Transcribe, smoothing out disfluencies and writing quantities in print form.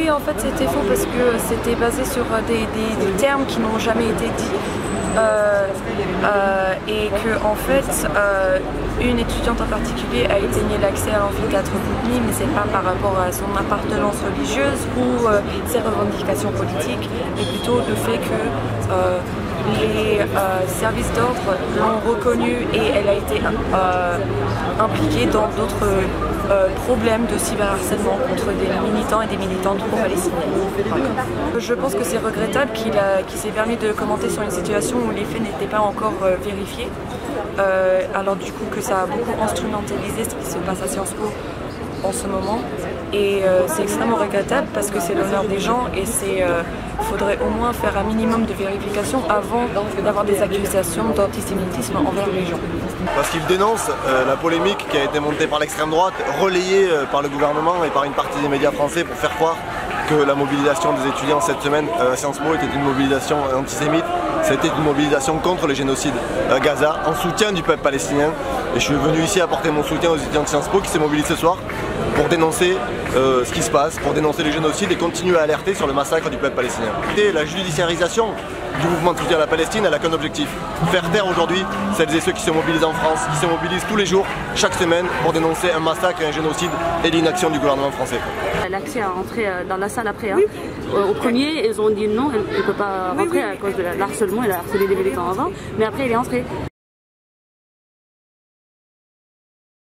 Oui, en fait c'était faux parce que c'était basé sur des termes qui n'ont jamais été dits. Et que en fait une étudiante en particulier a été niée l'accès à l'amphithéâtre Boudny, mais c'est pas par rapport à son appartenance religieuse ou ses revendications politiques, mais plutôt le fait que les services d'ordre l'ont reconnue et elle a été impliquée dans d'autres problèmes de cyberharcèlement contre des militants et des militantes pro-palestiniennes. Je pense que c'est regrettable qu'il s'est permis de commenter sur une situation où les faits n'étaient pas encore vérifiés, alors du coup que ça a beaucoup instrumentalisé ce qui se passe à Sciences Po en ce moment, et c'est extrêmement regrettable parce que c'est l'honneur des gens et il faudrait au moins faire un minimum de vérification avant d'avoir des accusations d'antisémitisme envers les gens. Parce qu'il dénonce la polémique qui a été montée par l'extrême droite, relayée par le gouvernement et par une partie des médias français pour faire croire que la mobilisation des étudiants cette semaine à Sciences Po était une mobilisation antisémite. C'était une mobilisation contre le génocide à Gaza, en soutien du peuple palestinien. Et je suis venu ici apporter mon soutien aux étudiants de Sciences Po qui se mobilisent ce soir pour dénoncer ce qui se passe, pour dénoncer le génocide et continuer à alerter sur le massacre du peuple palestinien. Et la judiciarisation du mouvement de soutien à la Palestine, elle n'a qu'un objectif: faire taire aujourd'hui celles et ceux qui se mobilisent en France, qui se mobilisent tous les jours, chaque semaine, pour dénoncer un massacre et un génocide et l'inaction du gouvernement français. L'accès à rentrer dans la salle après, oui. Au premier, ils ont dit non, elle ne peut pas rentrer à cause de l'harcèlement, elle a harcelé des militants avant, mais après elle est entrée.